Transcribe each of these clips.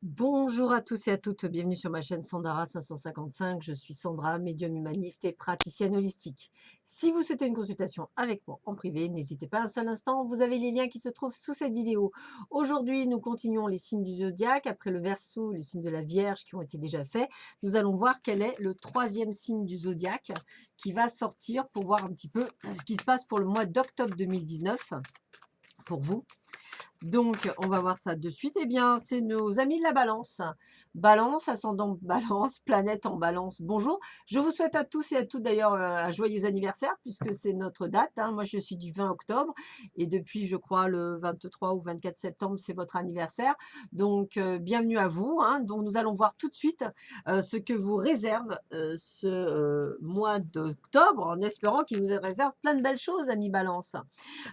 Bonjour à tous et à toutes, bienvenue sur ma chaîne Sandara 555. Je suis Sandra, médium humaniste et praticienne holistique. Si vous souhaitez une consultation avec moi en privé, n'hésitez pas un seul instant, vous avez les liens qui se trouvent sous cette vidéo. Aujourd'hui, nous continuons les signes du zodiaque. Après le Verseau, les signes de la Vierge qui ont été déjà faits, nous allons voir quel est le troisième signe du zodiaque qui va sortir pour voir un petit peu ce qui se passe pour le mois d'octobre 2019 pour vous. Donc, on va voir ça de suite. Eh bien, c'est nos amis de la balance. Balance, ascendant balance, planète en balance. Bonjour. Je vous souhaite à tous et à toutes d'ailleurs un joyeux anniversaire puisque c'est notre date, hein. Moi, je suis du 20 octobre et depuis, je crois, le 23 ou 24 septembre, c'est votre anniversaire. Donc, bienvenue à vous, hein. Donc, nous allons voir tout de suite ce que vous réserve ce mois d'octobre en espérant qu'il nous réserve plein de belles choses, amis balance.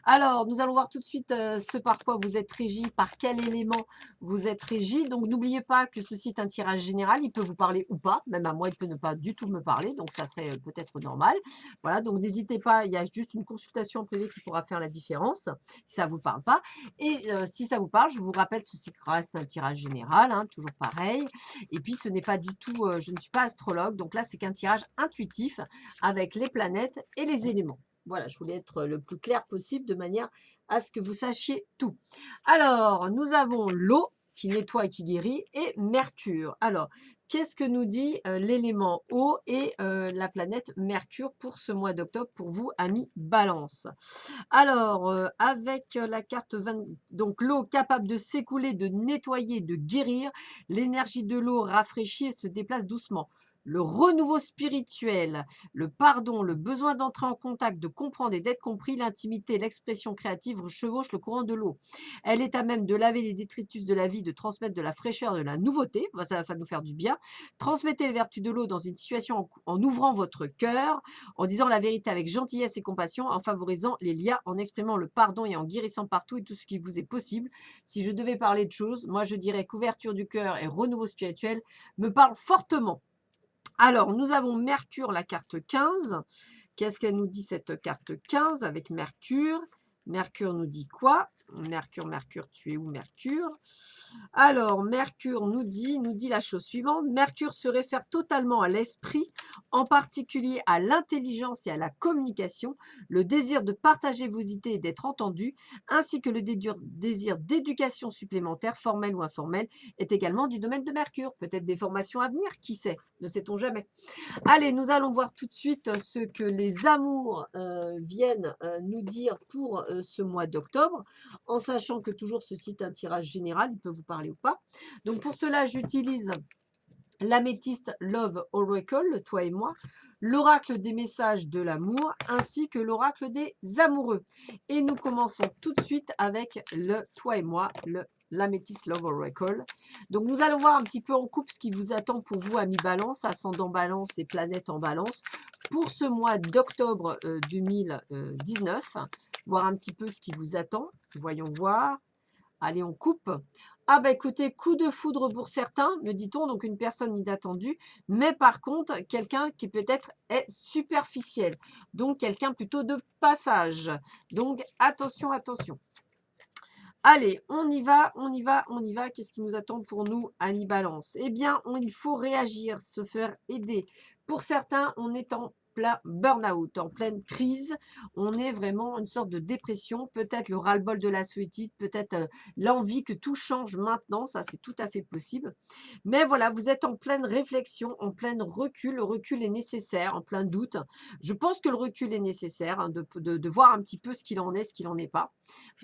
Alors, nous allons voir tout de suite ce par quoi vous êtes régi, par quel élément vous êtes régi. Donc, n'oubliez pas que ceci est un tirage général. Il peut vous parler ou pas. Même à moi, il peut ne pas du tout me parler. Donc, ça serait peut-être normal. Voilà, donc n'hésitez pas. Il y a juste une consultation en privé qui pourra faire la différence si ça ne vous parle pas. Et si ça vous parle, je vous rappelle, ceci reste un tirage général, hein, toujours pareil. Et puis, ce n'est pas du tout, je ne suis pas astrologue. Donc là, c'est qu'un tirage intuitif avec les planètes et les éléments. Voilà, je voulais être le plus clair possible de manière à ce que vous sachiez tout. Alors, nous avons l'eau qui nettoie et qui guérit et Mercure. Alors, qu'est-ce que nous dit l'élément eau et la planète Mercure pour ce mois d'octobre pour vous, amis Balance? Alors, avec la carte 20, donc l'eau capable de s'écouler, de nettoyer, de guérir, l'énergie de l'eau rafraîchit et se déplace doucement. Le renouveau spirituel, le pardon, le besoin d'entrer en contact, de comprendre et d'être compris, l'intimité, l'expression créative chevauchent le courant de l'eau. Elle est à même de laver les détritus de la vie, de transmettre de la fraîcheur, de la nouveauté. Ça va nous faire du bien. Transmettez les vertus de l'eau dans une situation en ouvrant votre cœur, en disant la vérité avec gentillesse et compassion, en favorisant les liens, en exprimant le pardon et en guérissant partout et tout ce qui vous est possible. Si je devais parler de choses, moi je dirais qu'ouverture du cœur et renouveau spirituel me parle fortement. Alors, nous avons Mercure, la carte 15. Qu'est-ce qu'elle nous dit, cette carte 15 avec Mercure? Mercure nous dit quoi? Mercure, tu es où, Mercure? Alors, Mercure nous dit la chose suivante. Mercure se réfère totalement à l'esprit, en particulier à l'intelligence et à la communication, le désir de partager vos idées et d'être entendu, ainsi que le désir d'éducation supplémentaire, formelle ou informelle, est également du domaine de Mercure. Peut-être des formations à venir, qui sait? Ne sait-on jamais. Allez, nous allons voir tout de suite ce que les amours viennent nous dire pour ce mois d'octobre, en sachant que toujours ce site est un tirage général, il peut vous parler ou pas. Donc pour cela, j'utilise l'améthyste Love Oracle, toi et moi, l'oracle des messages de l'amour, ainsi que l'oracle des amoureux. Et nous commençons tout de suite avec le toi et moi, l'améthyste Love Oracle. Donc nous allons voir un petit peu en couple ce qui vous attend pour vous, amis Balance, ascendant Balance et planète en Balance, pour ce mois d'octobre 2019. Voir un petit peu ce qui vous attend. Voyons voir. Allez, on coupe. Ah bah écoutez, coup de foudre pour certains, me dit-on, donc une personne inattendue, mais par contre, quelqu'un qui peut-être est superficiel, donc quelqu'un plutôt de passage. Donc attention, attention. Allez, on y va, on y va, on y va. Qu'est-ce qui nous attend pour nous, amis Balance? Eh bien, il faut réagir, se faire aider. Pour certains, on est en plein burn-out, en pleine crise. On est vraiment une sorte de dépression, peut-être le ras-le-bol de la solitude, peut-être l'envie que tout change maintenant. Ça, c'est tout à fait possible. Mais voilà, vous êtes en pleine réflexion, en plein recul. Le recul est nécessaire, en plein doute. Je pense que le recul est nécessaire, hein, de voir un petit peu ce qu'il en est, ce qu'il n'en est pas.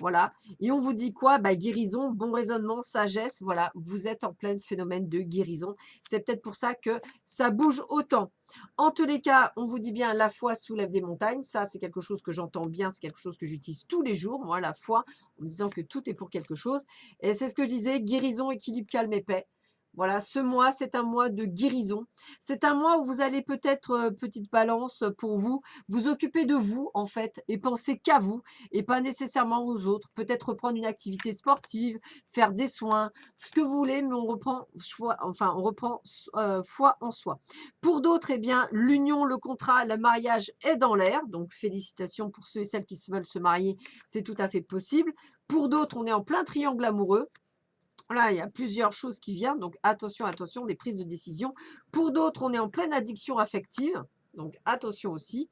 Voilà. Et on vous dit quoi? Bah, guérison, bon raisonnement, sagesse. Voilà, vous êtes en plein phénomène de guérison. C'est peut-être pour ça que ça bouge autant. En tous les cas, on vous dit bien la foi soulève des montagnes. Ça, c'est quelque chose que j'entends bien. C'est quelque chose que j'utilise tous les jours. Moi, la foi, en me disant que tout est pour quelque chose. Et c'est ce que je disais, guérison, équilibre, calme et paix. Voilà, ce mois, c'est un mois de guérison. C'est un mois où vous allez peut-être, petite balance pour vous, vous occuper de vous, en fait, et penser qu'à vous, et pas nécessairement aux autres. Peut-être reprendre une activité sportive, faire des soins, ce que vous voulez, mais on reprend foi en soi. Pour d'autres, eh bien, l'union, le contrat, le mariage est dans l'air. Donc, félicitations pour ceux et celles qui veulent se marier, c'est tout à fait possible. Pour d'autres, on est en plein triangle amoureux. Là, il y a plusieurs choses qui viennent, donc attention, attention, des prises de décision. Pour d'autres, on est en pleine addiction affective, donc attention aussi.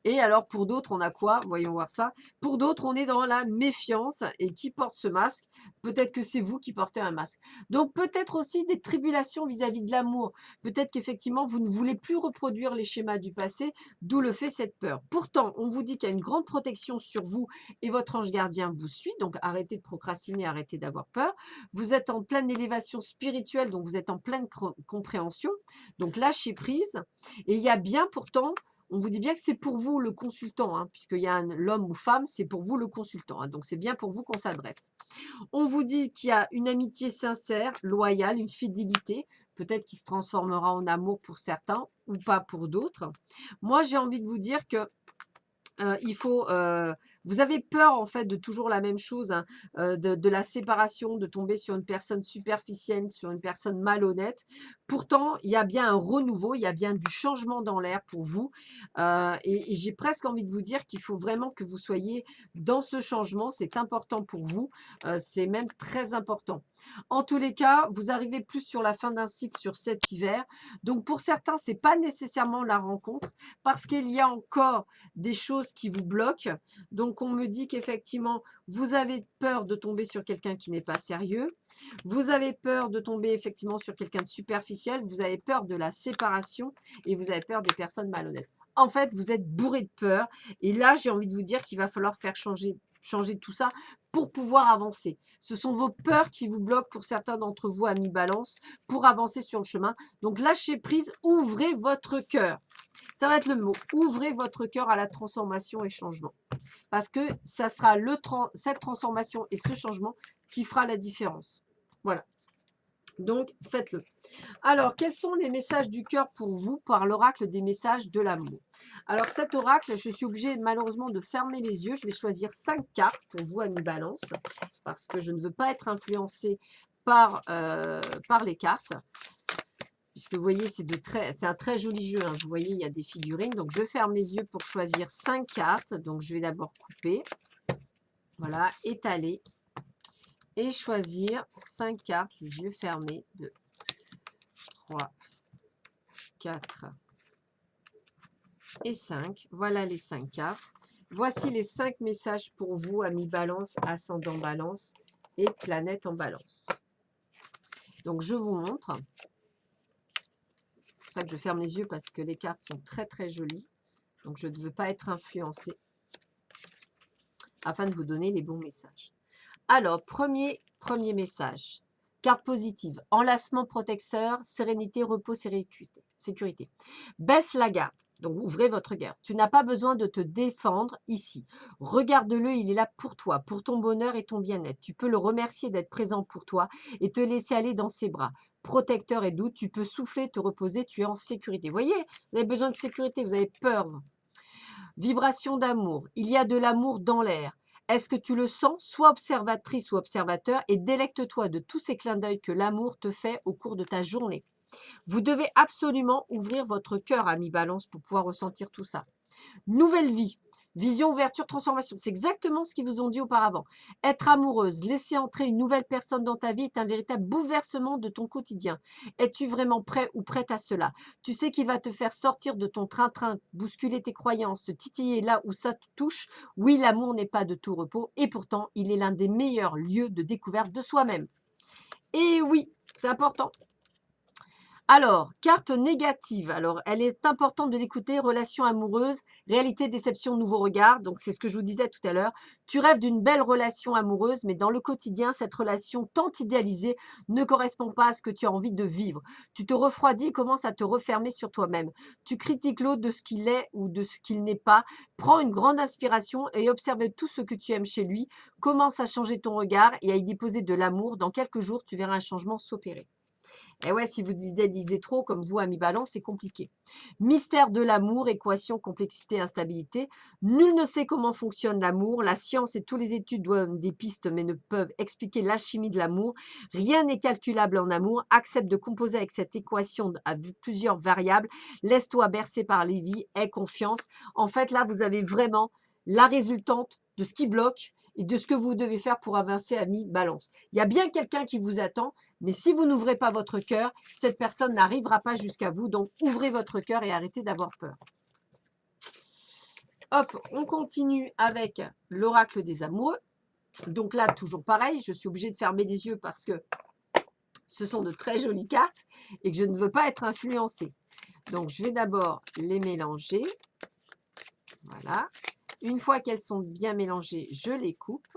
Et alors pour d'autres, on a quoi? Voyons voir ça. Pour d'autres, on est dans la méfiance et qui porte ce masque? Peut-être que c'est vous qui portez un masque. Donc peut-être aussi des tribulations vis-à-vis de l'amour. Peut-être qu'effectivement, vous ne voulez plus reproduire les schémas du passé, d'où le fait cette peur. Pourtant, on vous dit qu'il y a une grande protection sur vous et votre ange gardien vous suit. Donc arrêtez de procrastiner, arrêtez d'avoir peur. Vous êtes en pleine élévation spirituelle, donc vous êtes en pleine compréhension. Donc lâchez prise. Et il y a bien pourtant on vous dit bien que c'est pour vous le consultant, hein, puisqu'il y a l'homme ou femme, c'est pour vous le consultant. Hein, donc, c'est bien pour vous qu'on s'adresse. On vous dit qu'il y a une amitié sincère, loyale, une fidélité, peut-être qui se transformera en amour pour certains ou pas pour d'autres. Moi, j'ai envie de vous dire que il faut, vous avez peur en fait de toujours la même chose, hein, de la séparation, de tomber sur une personne superficielle, sur une personne malhonnête. Pourtant, il y a bien un renouveau, il y a bien du changement dans l'air pour vous, et j'ai presque envie de vous dire qu'il faut vraiment que vous soyez dans ce changement. C'est important pour vous, c'est même très important. En tous les cas, vous arrivez plus sur la fin d'un cycle sur cet hiver. Donc pour certains, c'est pas nécessairement la rencontre parce qu'il y a encore des choses qui vous bloquent. Donc, on me dit qu'effectivement, vous avez peur de tomber sur quelqu'un qui n'est pas sérieux. Vous avez peur de tomber effectivement sur quelqu'un de superficiel. Vous avez peur de la séparation et vous avez peur des personnes malhonnêtes. En fait, vous êtes bourré de peur. Et là, j'ai envie de vous dire qu'il va falloir faire changer tout ça pour pouvoir avancer. Ce sont vos peurs qui vous bloquent pour certains d'entre vous, amis balance, pour avancer sur le chemin. Donc, lâchez prise, ouvrez votre cœur. Ça va être le mot. Ouvrez votre cœur à la transformation et changement. Parce que ça sera cette transformation et ce changement qui fera la différence. Voilà. Donc, faites-le. Alors, quels sont les messages du cœur pour vous par l'oracle des messages de l'amour? Alors, cet oracle, je suis obligée malheureusement de fermer les yeux. Je vais choisir 5 cartes pour vous, amis balance, parce que je ne veux pas être influencée par les cartes. Puisque vous voyez, c'est un très joli jeu. Hein. Vous voyez, il y a des figurines. Donc, je ferme les yeux pour choisir 5 cartes. Donc, je vais d'abord couper. Voilà, étaler. Et choisir 5 cartes, les yeux fermés. 2, 3, 4 et 5. Voilà les 5 cartes. Voici les 5 messages pour vous, amis balance, ascendant balance et planète en balance. Donc, je vous montre. C'est pour ça que je ferme les yeux parce que les cartes sont très très jolies. Donc, je ne veux pas être influencée afin de vous donner les bons messages. Alors, premier message. Carte positive. Enlacement protecteur, sérénité, repos, sécurité. Baisse la garde. Donc, ouvrez votre garde. Tu n'as pas besoin de te défendre ici. Regarde-le, il est là pour toi, pour ton bonheur et ton bien-être. Tu peux le remercier d'être présent pour toi et te laisser aller dans ses bras. Protecteur et doux, tu peux souffler, te reposer, tu es en sécurité. Vous voyez, vous avez besoin de sécurité, vous avez peur. Vibration d'amour. Il y a de l'amour dans l'air. Est-ce que tu le sens? Sois observatrice ou observateur et délecte-toi de tous ces clins d'œil que l'amour te fait au cours de ta journée. Vous devez absolument ouvrir votre cœur, ami balance, pour pouvoir ressentir tout ça. Nouvelle vie. Vision, ouverture, transformation. C'est exactement ce qu'ils vous ont dit auparavant. Être amoureuse, laisser entrer une nouvelle personne dans ta vie est un véritable bouleversement de ton quotidien. Es-tu vraiment prêt ou prête à cela? Tu sais qu'il va te faire sortir de ton train-train, bousculer tes croyances, te titiller là où ça te touche. Oui, l'amour n'est pas de tout repos et pourtant, il est l'un des meilleurs lieux de découverte de soi-même. Et oui, c'est important. Alors, carte négative. Alors, elle est importante de l'écouter. Relation amoureuse, réalité, déception, nouveau regard. Donc, c'est ce que je vous disais tout à l'heure. Tu rêves d'une belle relation amoureuse, mais dans le quotidien, cette relation tant idéalisée ne correspond pas à ce que tu as envie de vivre. Tu te refroidis et commences à te refermer sur toi-même. Tu critiques l'autre de ce qu'il est ou de ce qu'il n'est pas. Prends une grande inspiration et observe tout ce que tu aimes chez lui. Commence à changer ton regard et à y déposer de l'amour. Dans quelques jours, tu verras un changement s'opérer. Et ouais, si vous lisez trop, comme vous, ami balance, c'est compliqué. Mystère de l'amour, équation, complexité, instabilité. Nul ne sait comment fonctionne l'amour. La science et toutes les études donnent des pistes, mais ne peuvent expliquer l'alchimie de l'amour. Rien n'est calculable en amour. Accepte de composer avec cette équation à plusieurs variables. Laisse-toi bercer par les vies. Aie confiance. En fait, là, vous avez vraiment la résultante de ce qui bloque et de ce que vous devez faire pour avancer, ami Balance. Il y a bien quelqu'un qui vous attend, mais si vous n'ouvrez pas votre cœur, cette personne n'arrivera pas jusqu'à vous. Donc, ouvrez votre cœur et arrêtez d'avoir peur. Hop, on continue avec l'oracle des amoureux. Donc là, toujours pareil, je suis obligée de fermer les yeux parce que ce sont de très jolies cartes et que je ne veux pas être influencée. Donc, je vais d'abord les mélanger. Voilà. Une fois qu'elles sont bien mélangées, je les coupe,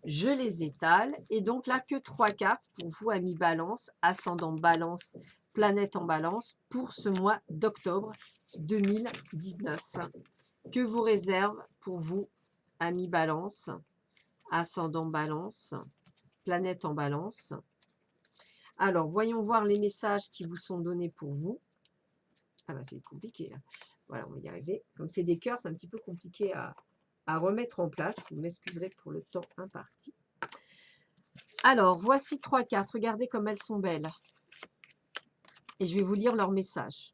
je les étale. Et donc là, que 3 cartes pour vous, amis Balance, ascendant Balance, planète en Balance, pour ce mois d'octobre 2019. Que vous réserve pour vous, amis Balance, ascendant Balance, planète en Balance. Alors, voyons voir les messages qui vous sont donnés pour vous. Ah bah c'est compliqué là. Voilà, on va y arriver. Comme c'est des cœurs, c'est un petit peu compliqué à remettre en place. Vous m'excuserez pour le temps imparti. Alors, voici 3 cartes. Regardez comme elles sont belles. Et je vais vous lire leur message.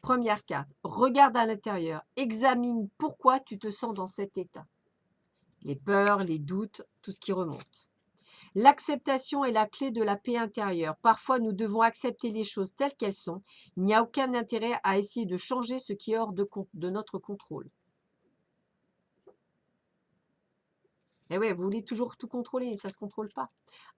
Première carte. Regarde à l'intérieur. Examine pourquoi tu te sens dans cet état. Les peurs, les doutes, tout ce qui remonte. L'acceptation est la clé de la paix intérieure. Parfois, nous devons accepter les choses telles qu'elles sont. Il n'y a aucun intérêt à essayer de changer ce qui est hors de notre contrôle. Eh ouais, vous voulez toujours tout contrôler, ça ne se contrôle pas.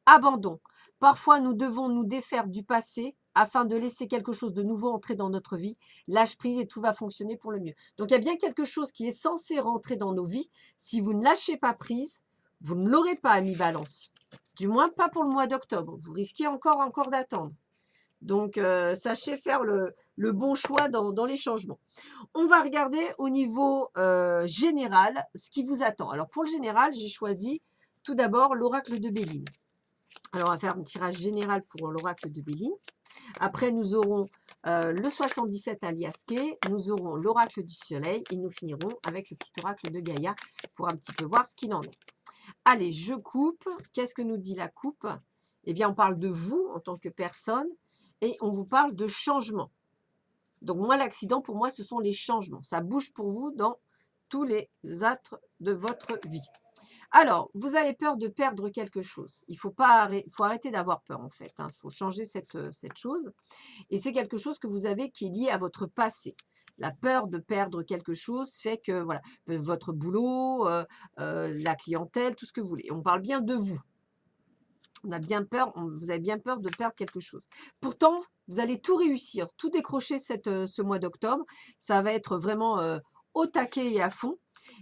Abandon. Parfois, nous devons nous défaire du passé afin de laisser quelque chose de nouveau entrer dans notre vie. Lâche prise et tout va fonctionner pour le mieux. Donc, il y a bien quelque chose qui est censé rentrer dans nos vies. Si vous ne lâchez pas prise, vous ne l'aurez pas, ami Balance. Du moins, pas pour le mois d'octobre. Vous risquez encore d'attendre. Donc, sachez faire le bon choix dans les changements. On va regarder au niveau général ce qui vous attend. Alors, pour le général, j'ai choisi tout d'abord l'oracle de Béline. Alors, on va faire un tirage général pour l'oracle de Béline. Après, nous aurons le 77 alias Ké, nous aurons l'oracle du soleil et nous finirons avec le petit oracle de Gaïa pour un petit peu voir ce qu'il en est. Allez, je coupe. Qu'est-ce que nous dit la coupe? Eh bien, on parle de vous en tant que personne et on vous parle de changement. Donc, moi, l'accident, pour moi, ce sont les changements. Ça bouge pour vous dans tous les astres de votre vie. Alors, vous avez peur de perdre quelque chose. Il faut arrêter d'avoir peur, en fait. Il faut changer cette chose. Et c'est quelque chose que vous avez qui est lié à votre passé. La peur de perdre quelque chose fait que, voilà, votre boulot, la clientèle, tout ce que vous voulez. On parle bien de vous. On a bien peur, vous avez bien peur de perdre quelque chose. Pourtant, vous allez tout réussir, tout décrocher ce mois d'octobre. Ça va être vraiment au taquet et à fond.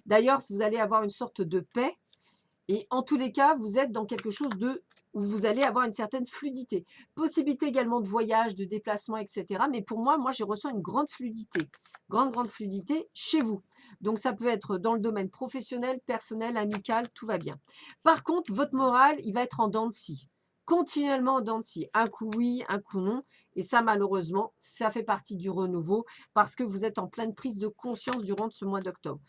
D'ailleurs, vous allez avoir une sorte de paix. Et en tous les cas, vous êtes dans quelque chose où vous allez avoir une certaine fluidité. Possibilité également de voyage, de déplacement, etc. Mais pour moi, je ressens une grande fluidité. Grande fluidité chez vous. Donc, ça peut être dans le domaine professionnel, personnel, amical, tout va bien. Par contre, votre moral, il va être en dents de scie. Continuellement en dents de scie. Un coup oui, un coup non. Et ça, malheureusement, ça fait partie du renouveau parce que vous êtes en pleine prise de conscience durant ce mois d'octobre.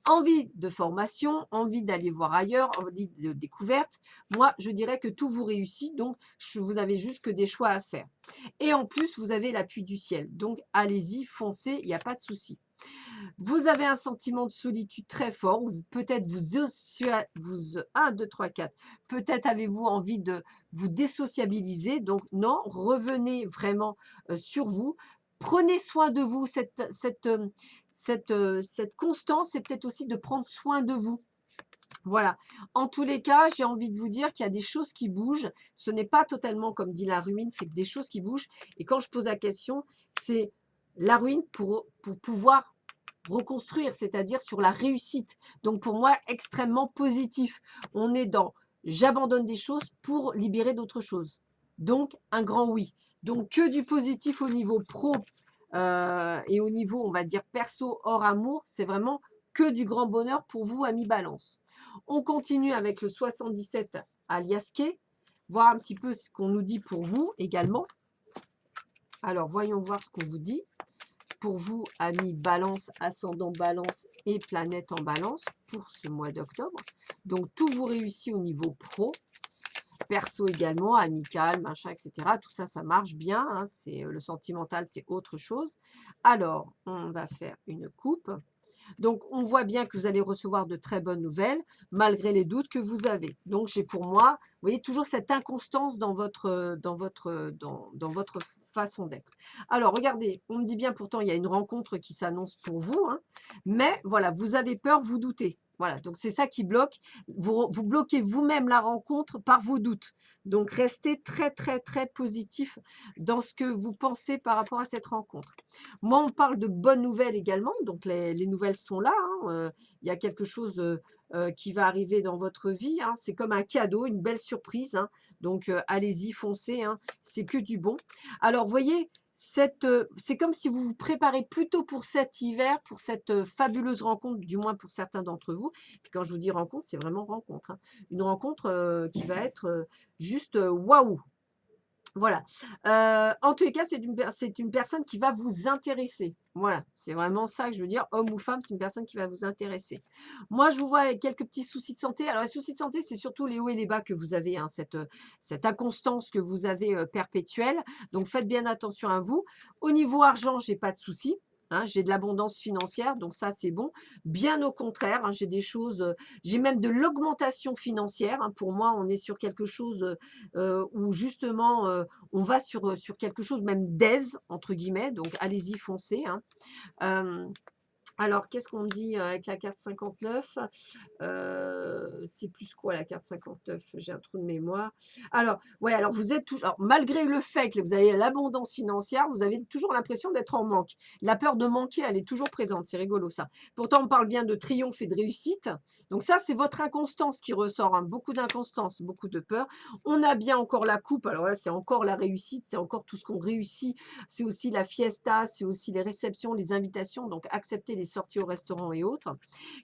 Envie de formation, envie d'aller voir ailleurs, envie de découverte. Moi, je dirais que tout vous réussit. Donc, vous avez juste que des choix à faire. Et en plus, vous avez l'appui du ciel. Donc, allez-y, foncez, il n'y a pas de souci. Vous avez un sentiment de solitude très fort, ou peut-être vous 1, 2, 3, 4, peut-être avez-vous envie de vous désociabiliser. Donc non, revenez vraiment sur vous. Prenez soin de vous. Cette constance, c'est peut-être aussi de prendre soin de vous. Voilà. En tous les cas, j'ai envie de vous dire qu'il y a des choses qui bougent. Ce n'est pas totalement comme dit la ruine, c'est que des choses qui bougent. Et quand je pose la question, c'est la ruine pour pouvoir reconstruire, c'est-à-dire sur la réussite. Donc pour moi, extrêmement positif. On est dans j'abandonne des choses pour libérer d'autres choses. Donc un grand oui. Donc que du positif au niveau pro et au niveau, on va dire, perso hors amour, c'est vraiment que du grand bonheur pour vous, amis Balance. On continue avec le 77 alias Ké, voir un petit peu ce qu'on nous dit pour vous également. Alors, voyons voir ce qu'on vous dit. Pour vous, amis Balance, ascendant Balance et planète en Balance pour ce mois d'octobre. Donc, tout vous réussit au niveau pro, perso également, amical, machin, etc. Tout ça, ça marche bien. C'est le sentimental, c'est autre chose. Alors, on va faire une coupe. Donc, on voit bien que vous allez recevoir de très bonnes nouvelles, malgré les doutes que vous avez. Donc, j'ai pour moi, vous voyez, toujours cette inconstance dans votre façon d'être. Alors, regardez, on me dit bien pourtant, il y a une rencontre qui s'annonce pour vous, hein, mais voilà, vous avez peur, vous doutez. Voilà, donc c'est ça qui bloque. Vous bloquez vous-même la rencontre par vos doutes. Donc, restez très, très, très positif dans ce que vous pensez par rapport à cette rencontre. Moi, on parle de bonnes nouvelles également, donc les nouvelles sont là, hein, il y a quelque chose, qui va arriver dans votre vie, hein. C'est comme un cadeau, une belle surprise, hein, donc allez-y, foncez, hein, c'est que du bon. Alors, vous voyez, c'est comme si vous vous préparez plutôt pour cet hiver, pour cette, fabuleuse rencontre, du moins pour certains d'entre vous. Puis quand je vous dis rencontre, c'est vraiment rencontre, hein. Une rencontre, qui va être, juste, waouh! Voilà. En tous les cas, c'est une personne qui va vous intéresser. Voilà, c'est vraiment ça que je veux dire. Homme ou femme, c'est une personne qui va vous intéresser. Moi, je vous vois avec quelques petits soucis de santé. Alors, les soucis de santé, c'est surtout les hauts et les bas que vous avez, hein, cette inconstance que vous avez perpétuelle. Donc, faites bien attention à vous. Au niveau argent, j'ai pas de soucis. Hein, j'ai de l'abondance financière, donc ça c'est bon. Bien au contraire, hein, j'ai des choses, j'ai même de l'augmentation financière, hein. Pour moi, on est sur quelque chose où justement on va sur quelque chose même d'aise, entre guillemets, donc allez-y, foncez, hein. Euh, alors, qu'est-ce qu'on dit avec la carte 59? C'est plus quoi la carte 59? J'ai un trou de mémoire. Alors, ouais, alors vous êtes toujours, alors, malgré le fait que vous avez l'abondance financière, vous avez toujours l'impression d'être en manque. La peur de manquer, elle est toujours présente. C'est rigolo ça. Pourtant, on parle bien de triomphe et de réussite. Donc ça, c'est votre inconstance qui ressort, hein. Beaucoup d'inconstance, beaucoup de peur. On a bien encore la coupe. Alors là, c'est encore la réussite, c'est encore tout ce qu'on réussit. C'est aussi la fiesta, c'est aussi les réceptions, les invitations. Donc, acceptez les sorties au restaurant et autres.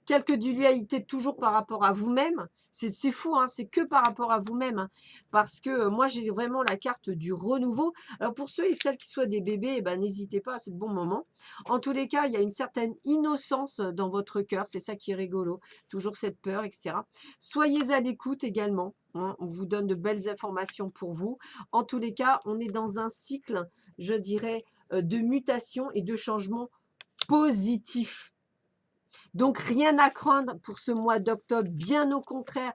Quelques dualités toujours par rapport à vous-même. C'est fou, hein, c'est que par rapport à vous-même. Hein, parce que moi, j'ai vraiment la carte du renouveau. Alors, pour ceux et celles qui soient des bébés, eh ben, n'hésitez pas, c'est le bon moment. En tous les cas, il y a une certaine innocence dans votre cœur. C'est ça qui est rigolo. Toujours cette peur, etc. Soyez à l'écoute également. Hein, on vous donne de belles informations pour vous. En tous les cas, on est dans un cycle, je dirais, de mutation et de changement positif. Donc, rien à craindre pour ce mois d'octobre, bien au contraire,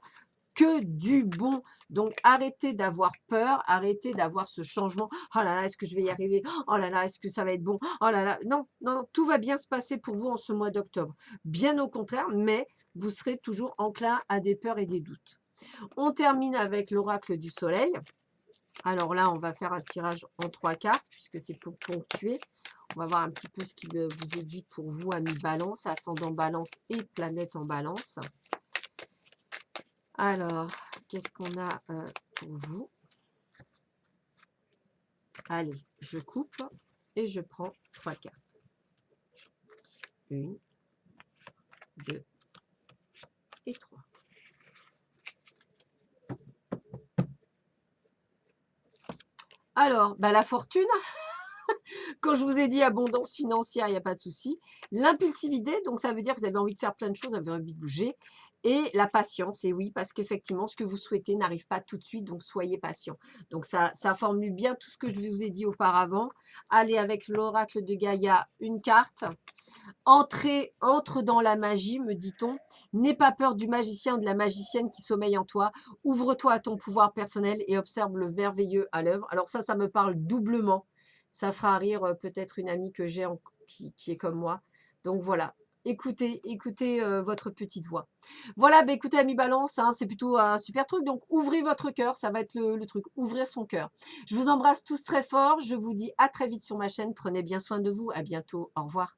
que du bon. Donc, arrêtez d'avoir peur, arrêtez d'avoir ce changement. Oh là là, est-ce que je vais y arriver? Oh là là, est-ce que ça va être bon? Oh là là, non, non, non, tout va bien se passer pour vous en ce mois d'octobre. Bien au contraire, mais vous serez toujours enclin à des peurs et des doutes. On termine avec l'oracle du soleil. Alors là, on va faire un tirage en 3 cartes, puisque c'est pour ponctuer. On va voir un petit peu ce qu'il vous est dit pour vous, amis Balance, ascendant Balance et planète en Balance. Alors, qu'est-ce qu'on a pour vous? Allez, je coupe et je prends 3 cartes. 1, 2 et 3. Alors, bah, la fortune, quand je vous ai dit abondance financière, il n'y a pas de souci. L'impulsivité, donc ça veut dire que vous avez envie de faire plein de choses, vous avez envie de bouger. Et la patience, et oui, parce qu'effectivement, ce que vous souhaitez n'arrive pas tout de suite, donc soyez patient. Donc ça formule bien tout ce que je vous ai dit auparavant. Allez avec l'oracle de Gaïa, une carte. Entre dans la magie, me dit-on. N'aie pas peur du magicien ou de la magicienne qui sommeille en toi. Ouvre-toi à ton pouvoir personnel et observe le merveilleux à l'œuvre. Alors ça me parle doublement. Ça fera rire peut-être une amie que j'ai qui est comme moi. Donc voilà. Écoutez votre petite voix. Voilà, bah écoutez, Ami Balance, hein, c'est plutôt un super truc. Donc, ouvrez votre cœur, ça va être le truc. Ouvrir son cœur. Je vous embrasse tous très fort. Je vous dis à très vite sur ma chaîne. Prenez bien soin de vous. À bientôt. Au revoir.